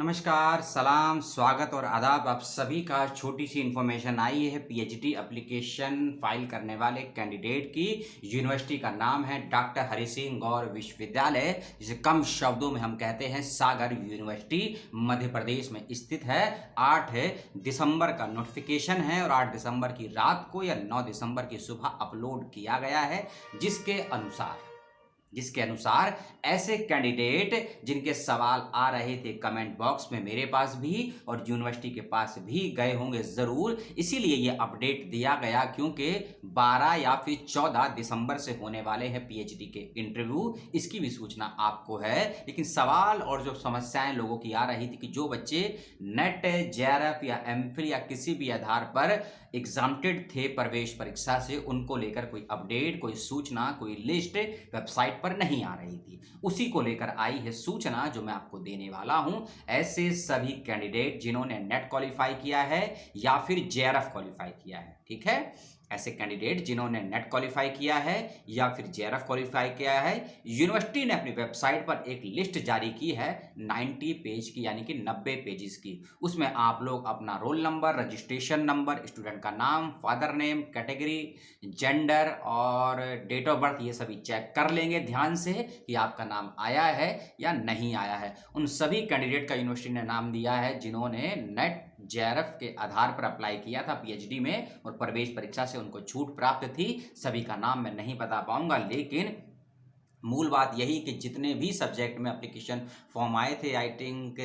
नमस्कार, सलाम, स्वागत और आदाब आप सभी का। छोटी सी इन्फॉर्मेशन आई है पीएचडी एप्लीकेशन फाइल करने वाले कैंडिडेट की। यूनिवर्सिटी का नाम है डॉक्टर हरि सिंह गौर विश्वविद्यालय, जिसे कम शब्दों में हम कहते हैं सागर यूनिवर्सिटी, मध्य प्रदेश में स्थित है। 8 दिसंबर का नोटिफिकेशन है और 8 दिसंबर की रात को या 9 दिसंबर की सुबह अपलोड किया गया है, जिसके अनुसार ऐसे कैंडिडेट जिनके सवाल आ रहे थे कमेंट बॉक्स में मेरे पास भी और यूनिवर्सिटी के पास भी गए होंगे ज़रूर, इसीलिए ये अपडेट दिया गया क्योंकि 12 या फिर 14 दिसंबर से होने वाले हैं पीएचडी के इंटरव्यू। इसकी भी सूचना आपको है, लेकिन सवाल और जो समस्याएं लोगों की आ रही थी कि जो बच्चे नेट, जेआरएफ या एमफिल या किसी भी आधार पर एग्जाम्प्टेड थे प्रवेश परीक्षा से, उनको लेकर कोई अपडेट, कोई सूचना, कोई लिस्ट वेबसाइट पर नहीं आ रही थी। उसी को लेकर आई है सूचना जो मैं आपको देने वाला हूं। ऐसे सभी कैंडिडेट जिन्होंने नेट क्वालिफाई किया है या फिर जेआरएफ क्वालिफाई किया है, ठीक है, ऐसे कैंडिडेट जिन्होंने नेट क्वालिफाई किया है या फिर जेआरएफ क्वालिफाई किया है, यूनिवर्सिटी ने अपनी वेबसाइट पर एक लिस्ट जारी की है 90 पेज की, यानी कि 90 पेजेस की। उसमें आप लोग अपना roll number, registration number, student का नाम, फादर नेम, कैटेगरी, जेंडर और डेट ऑफ बर्थ, ये सभी चेक कर लेंगे ध्यान से कि आपका नाम आया है या नहीं आया है। उन सभी कैंडिडेट का यूनिवर्सिटी ने नाम दिया है जिन्होंने नेट जेआरएफ के आधार पर अप्लाई किया था पीएचडी में और प्रवेश परीक्षा से उनको छूट प्राप्त थी। सभी का नाम मैं नहीं बता पाऊंगा, लेकिन मूल बात यही कि जितने भी सब्जेक्ट में एप्लीकेशन फॉर्म आए थे, आई थिंक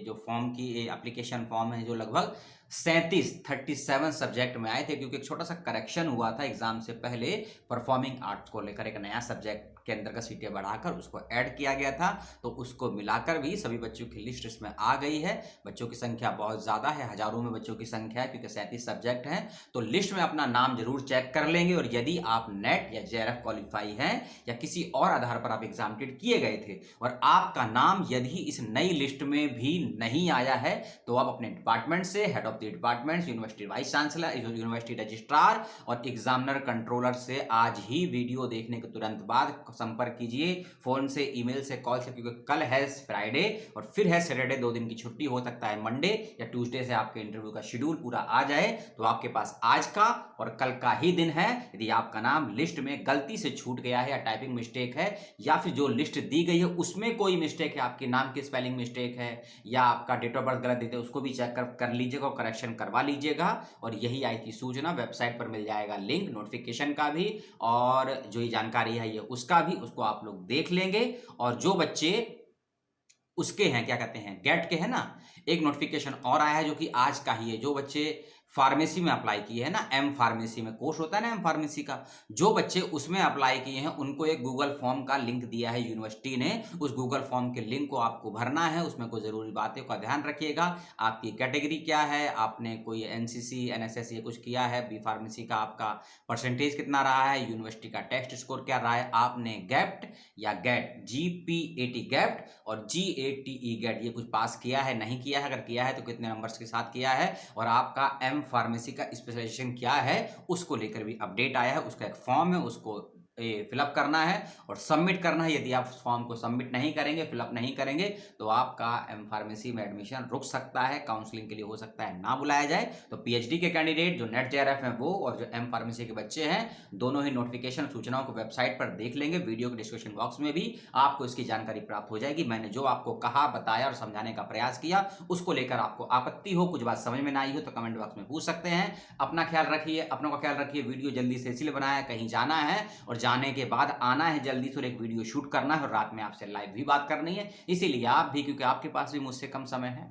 जो फॉर्म की एप्लीकेशन फॉर्म है जो लगभग 37 सब्जेक्ट में आए थे, क्योंकि एक छोटा सा करेक्शन हुआ था एग्जाम से पहले परफॉर्मिंग आर्ट्स को लेकर। एक नया सब्जेक्ट के अंदर का सीटें बढ़ाकर उसको ऐड किया गया था, तो उसको मिलाकर भी सभी बच्चों की लिस्ट इसमें आ गई है। बच्चों की संख्या बहुत ज़्यादा है, हजारों में बच्चों की संख्या है, क्योंकि 37 सब्जेक्ट हैं। तो लिस्ट में अपना नाम जरूर चेक कर लेंगे, और यदि आप नेट या जेआरएफ क्वालिफाई हैं या किसी और आधार पर आप एग्जामिनेट किए गए थे और आपका नाम यदि इस नई लिस्ट में भी नहीं आया है, तो आप अपने डिपार्टमेंट से, head of the department, university vice chancellor, university registrar और एग्जामिनर कंट्रोलर से आज ही वीडियो देखने के तुरंत बाद संपर्क कीजिए, फोन से, ईमेल से, कॉल से, क्योंकि कल है फ्राइडे और फिर है सैटरडे, 2 दिन की छुट्टी। हो सकता है मंडे या ट्यूसडे से आपके इंटरव्यू का शेड्यूल पूरा आ जाए, तो आपके पास आज का और कल का ही दिन है। यदि आपका नाम लिस्ट में गलती से छूट गया है या टाइपिंग मिस्टेक है या फिर जो लिस्ट दी गई है उसमें कोई मिस्टेक है, आपके नाम की स्पेलिंग मिस्टेक है या आपका डेट ऑफ बर्थ गलत देते, उसको भी चेक कर लीजिएगा और करेक्शन करवा लीजिएगा। और यही आई थी सूचना, वेबसाइट पर मिल जाएगा लिंक नोटिफिकेशन का भी और जो ये जानकारी है ये उसका भी, उसको आप लोग देख लेंगे। और जो बच्चे उसके हैं, क्या कहते हैं, गेट के हैं ना, एक नोटिफिकेशन और आया है जो कि आज का ही है। जो बच्चे फार्मेसी में अप्लाई किए हैं ना, एम फार्मेसी में कोर्स होता है ना एम फार्मेसी का, जो बच्चे उसमें अप्लाई किए हैं उनको एक गूगल फॉर्म का लिंक दिया है यूनिवर्सिटी ने। उस गूगल फॉर्म के लिंक को आपको भरना है। उसमें कोई जरूरी बातें का ध्यान रखिएगा। आपकी कैटेगरी क्या है, आपने कोई एनसीसी, एनएसएस ये कुछ किया है, बी फार्मेसी का आपका परसेंटेज कितना रहा है, यूनिवर्सिटी का टेस्ट स्कोर क्या रहा है, आपने गैप्ट या गेट, GPAT गैप्ट और GATE गेट ये कुछ पास किया है, नहीं किया है, अगर किया है तो कितने नंबर्स के साथ किया है, और आपका एम फार्मेसी का स्पेशलाइजेशन क्या है उसको लेकर भी अपडेट आया है। उसका एक फॉर्म है, उसको फिलअप करना है और सबमिट करना है। यदि आप फॉर्म को सबमिट नहीं करेंगे, फिलअप नहीं करेंगे, तो आपका एम फार्मेसी में एडमिशन रुक सकता है, काउंसलिंग के लिए हो सकता है ना बुलाया जाए। तो पीएचडी के कैंडिडेट जो नेट जेआरएफ हैं वो और जो एम फार्मेसी के बच्चे हैं, दोनों ही नोटिफिकेशन सूचनाओं को वेबसाइट पर देख लेंगे। वीडियो के डिस्क्रिप्शन बॉक्स में भी आपको इसकी जानकारी प्राप्त हो जाएगी। मैंने जो आपको कहा, बताया और समझाने का प्रयास किया, उसको लेकर आपको आपत्ति हो, कुछ बात समझ में ना आई हो, तो कमेंट बॉक्स में पूछ सकते हैं। अपना ख्याल रखिए, अपनों का ख्याल रखिए। वीडियो जल्दी से इसलिए बनाया, कहीं जाना है और जाने के बाद आना है जल्दी से, और एक वीडियो शूट करना है और रात में आपसे लाइव भी बात करनी है। इसीलिए आप भी, क्योंकि आपके पास भी मुझसे कम समय है,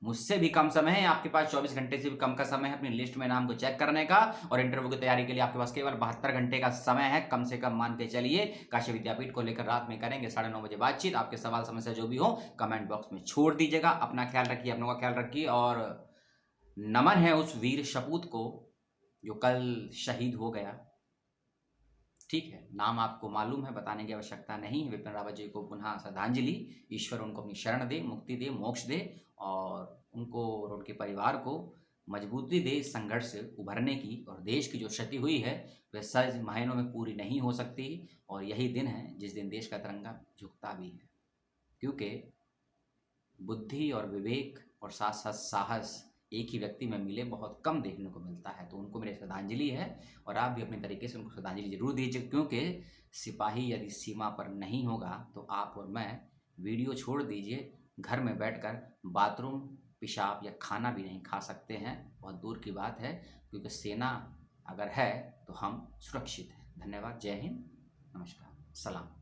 मुझसे भी कम समय है, आपके पास 24 घंटे से भी कम का समय है अपनी लिस्ट में नाम को चेक करने का, और इंटरव्यू की तैयारी के लिए आपके पास केवल 72 घंटे का समय है, कम से कम मान के चलिए। काशी विद्यापीठ को लेकर रात में करेंगे 9:30 बजे बातचीत। आपके सवाल समस्या जो भी हो कमेंट बॉक्स में छोड़ दीजिएगा। अपना ख्याल रखिए, अपनों का ख्याल रखिए, और नमन है उस वीर सपूत को जो कल शहीद हो गया। ठीक है, नाम आपको मालूम है, बताने की आवश्यकता नहीं है। विपिन रावत जी को पुनः श्रद्धांजलि। ईश्वर उनको अपनी शरण दे, मुक्ति दे, मोक्ष दे, और उनको और उनके परिवार को मजबूती दे इस संघर्ष से उभरने की। और देश की जो क्षति हुई है वह सच महीनों में पूरी नहीं हो सकती, और यही दिन है जिस दिन देश का तिरंगा झुकता भी है, क्योंकि बुद्धि और विवेक और साथ साथ साहस एक ही व्यक्ति में मिले बहुत कम देखने को मिलता है। तो उनको मेरी श्रद्धांजलि है और आप भी अपने तरीके से उनको श्रद्धांजलि जरूर दीजिए, क्योंकि सिपाही यदि सीमा पर नहीं होगा तो आप और मैं वीडियो छोड़ दीजिए, घर में बैठकर बाथरूम, पेशाब या खाना भी नहीं खा सकते हैं। बहुत दूर की बात है, क्योंकि सेना अगर है तो हम सुरक्षित हैं। धन्यवाद। जय हिंद। नमस्कार। सलाम।